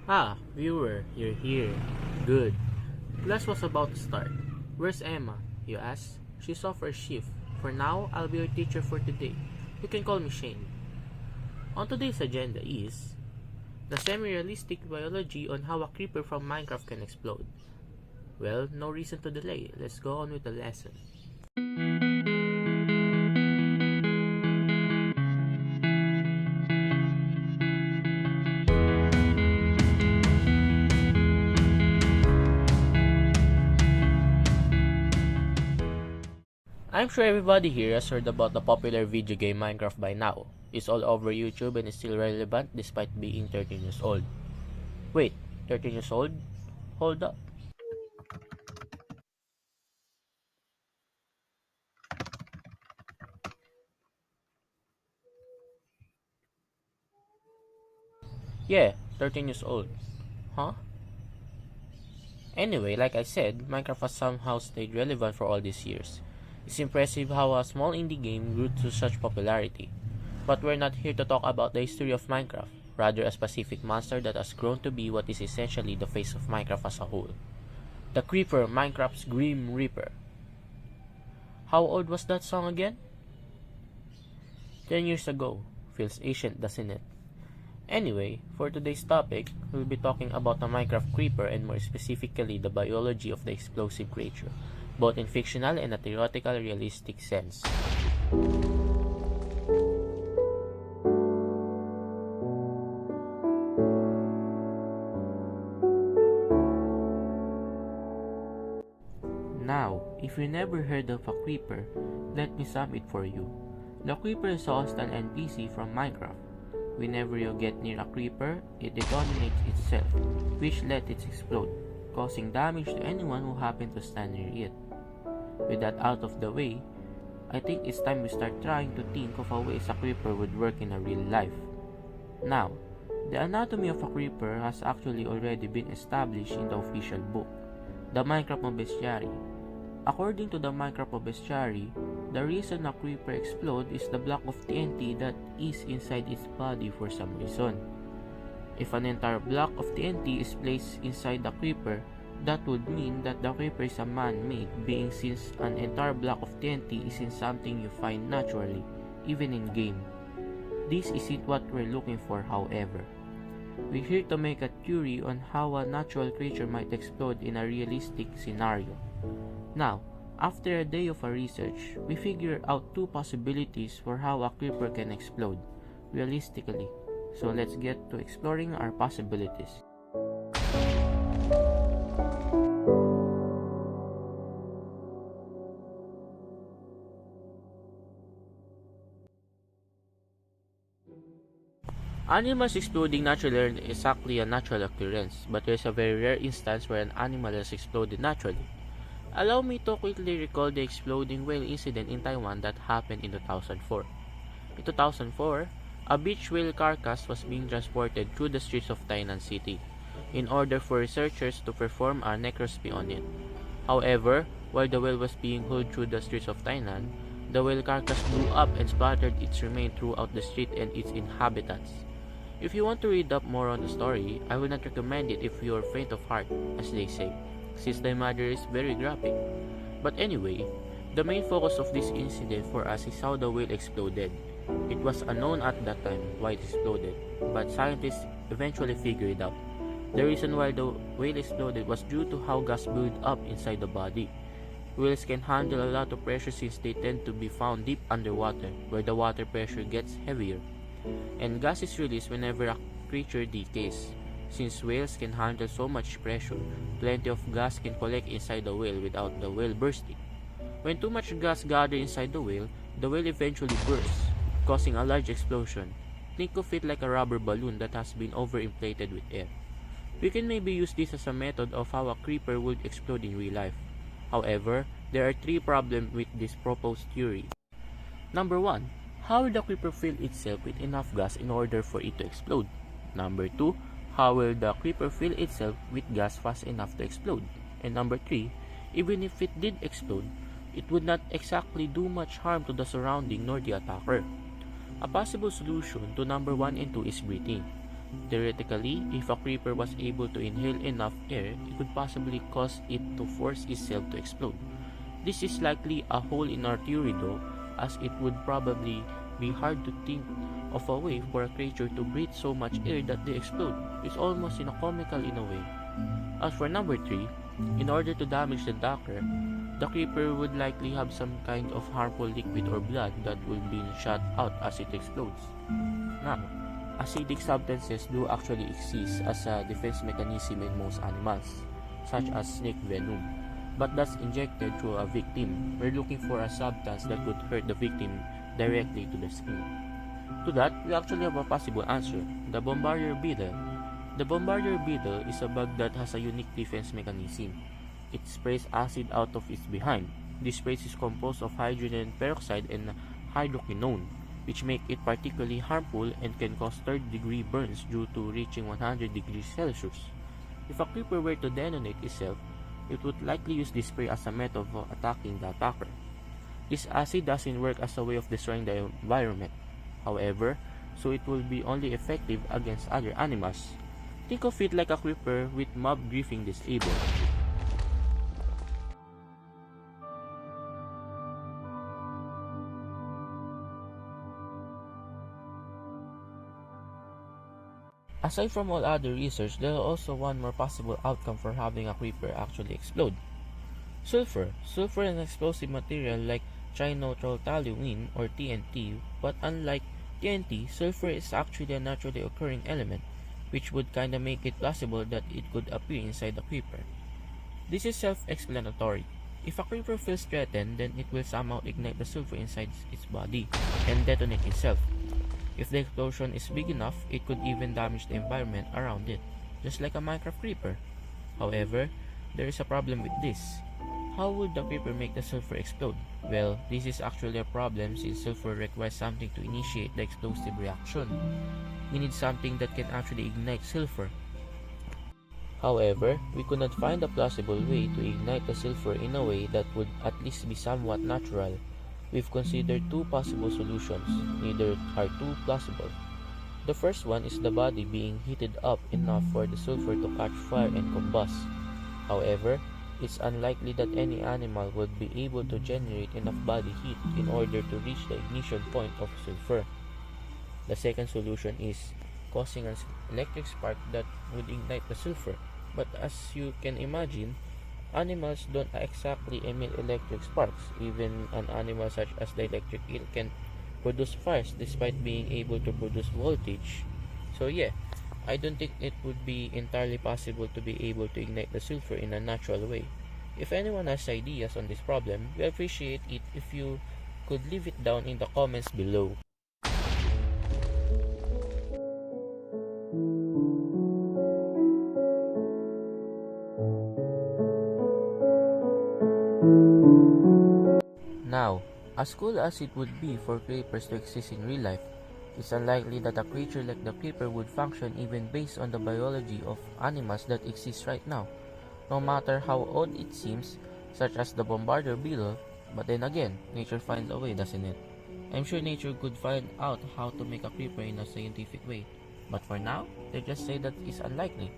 Viewer, you're here. Good. Class was about to start. Where's Emma? You ask. She's off her shift. For now, I'll be your teacher for today. You can call me Shane. On today's agenda is the semi-realistic biology on how a creeper from Minecraft can explode. Well, no reason to delay. Let's go on with the lesson. I'm sure everybody here has heard about the popular video game Minecraft by now. It's all over YouTube and is still relevant despite being 13 years old. Wait, 13 years old? Hold up. Yeah, 13 years old. Huh? Anyway, like I said, Minecraft has somehow stayed relevant for all these years. It's impressive how a small indie game grew to such popularity. But we're not here to talk about the history of Minecraft, rather a specific monster that has grown to be what is essentially the face of Minecraft as a whole. The Creeper, Minecraft's Grim Reaper. How old was that song again? 10 years ago. Feels ancient, doesn't it? Anyway, for today's topic, we'll be talking about the Minecraft Creeper and more specifically the biology of the explosive creature, both in fictional and a theoretical realistic sense. Now, if you never heard of a creeper, let me sum it for you. The creeper is a hostile NPC from Minecraft. Whenever you get near a creeper, it detonates itself, which lets it explode, causing damage to anyone who happens to stand near it. With that out of the way, I think it's time we start trying to think of a ways a creeper would work in a real life. Now, the anatomy of a creeper has actually already been established in the official book, the Minecraft Bestiary. According to the Minecraft Bestiary, the reason a creeper explodes is the block of TNT that is inside its body for some reason. If an entire block of TNT is placed inside the creeper, that would mean that the creeper is a man-made being since an entire block of TNT isn't something you find naturally, even in game. This isn't what we're looking for, however. We're here to make a theory on how a natural creature might explode in a realistic scenario. Now, after a day of our research, we figured out two possibilities for how a creeper can explode, realistically. So let's get to exploring our possibilities. Animals exploding naturally aren't exactly a natural occurrence, but there's a very rare instance where an animal has exploded naturally. Allow me to quickly recall the exploding whale incident in Taiwan that happened in 2004. In 2004, a beach whale carcass was being transported through the streets of Tainan City in order for researchers to perform a necropsy on it. However, while the whale was being hauled through the streets of Tainan, the whale carcass blew up and splattered its remains throughout the street and its inhabitants. If you want to read up more on the story, I would not recommend it if you are faint of heart, as they say, since the matter is very graphic. But anyway, the main focus of this incident for us is how the whale exploded. It was unknown at that time why it exploded, but scientists eventually figured it out. The reason why the whale exploded was due to how gas built up inside the body. Whales can handle a lot of pressure since they tend to be found deep underwater, where the water pressure gets heavier, and gas is released whenever a creature decays. Since whales can handle so much pressure, plenty of gas can collect inside the whale without the whale bursting. When too much gas gathers inside the whale eventually bursts, causing a large explosion. Think of it like a rubber balloon that has been overinflated with air. We can maybe use this as a method of how a creeper would explode in real life. However, there are three problems with this proposed theory. Number 1. How will the creeper fill itself with enough gas in order for it to explode? Number 2. How will the creeper fill itself with gas fast enough to explode? And number 3, even if it did explode, it would not exactly do much harm to the surrounding nor the attacker. A possible solution to number 1 and 2 is breathing. Theoretically, if a creeper was able to inhale enough air, it could possibly cause it to force itself to explode. This is likely a hole in our theory though, as it would probably be hard to think of a way for a creature to breathe so much air that they explode. It's almost comical in a way. As for number 3, in order to damage the docker, the creeper would likely have some kind of harmful liquid or blood that will be shot out as it explodes. Now, acidic substances do actually exist as a defense mechanism in most animals, such as snake venom, but that's injected through a victim. We're looking for a substance that could hurt the victim directly to the skin. To that, we actually have a possible answer, the bombardier beetle. The bombardier beetle is a bug that has a unique defense mechanism. It sprays acid out of its behind. This spray is composed of hydrogen peroxide and hydroquinone, which make it particularly harmful and can cause third-degree burns due to reaching 100 degrees Celsius. If a creeper were to detonate itself, it would likely use this spray as a method of attacking the attacker. This acid doesn't work as a way of destroying the environment, however, so it will be only effective against other animals. Think of it like a creeper with mob griefing disabled. Aside from all other research, there is also one more possible outcome for having a creeper actually explode. Sulfur. Sulfur is an explosive material like trinitrotoluene or TNT, but unlike TNT, sulfur is actually a naturally occurring element, which would kinda make it plausible that it could appear inside the creeper. This is self-explanatory. If a creeper feels threatened, then it will somehow ignite the sulfur inside its body and detonate itself. If the explosion is big enough, it could even damage the environment around it, just like a Minecraft creeper. However, there is a problem with this. How would the creeper make the sulfur explode? Well, this is actually a problem since sulfur requires something to initiate the explosive reaction. We need something that can actually ignite sulfur. However, we could not find a plausible way to ignite the sulfur in a way that would at least be somewhat natural. We've considered two possible solutions, neither are too plausible. The first one is the body being heated up enough for the sulfur to catch fire and combust. However, it's unlikely that any animal would be able to generate enough body heat in order to reach the ignition point of sulfur. The second solution is causing an electric spark that would ignite the sulfur. But as you can imagine, animals don't exactly emit electric sparks. Even an animal such as the electric eel can produce fires despite being able to produce voltage. So yeah, I don't think it would be entirely possible to be able to ignite the sulfur in a natural way. If anyone has ideas on this problem, we appreciate it if you could leave it down in the comments below. Now, as cool as it would be for creepers to exist in real life, it's unlikely that a creature like the creeper would function even based on the biology of animals that exist right now, no matter how odd it seems, such as the bombardier beetle. But then again, nature finds a way, doesn't it? I'm sure nature could find out how to make a creeper in a scientific way, but for now, they just say that it's unlikely.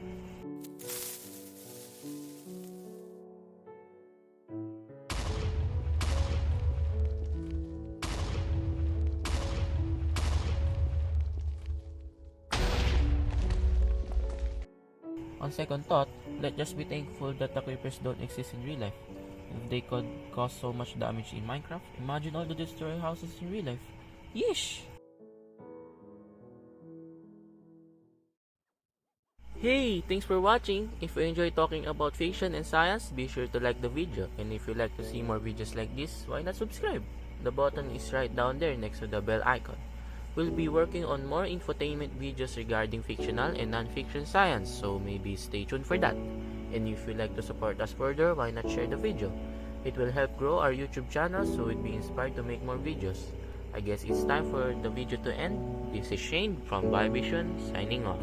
On second thought, let's just be thankful that the creepers don't exist in real life. If they could cause so much damage in Minecraft, imagine all the destroyed houses in real life. Yeesh! Hey, thanks for watching. If you enjoy talking about fiction and science, be sure to like the video. And if you like to see more videos like this, why not subscribe? The button is right down there next to the bell icon. We'll be working on more infotainment videos regarding fictional and non-fiction science, so maybe stay tuned for that. And if you'd like to support us further, why not share the video? It will help grow our YouTube channel so we'd be inspired to make more videos. I guess it's time for the video to end. This is Shane from BioVision signing off.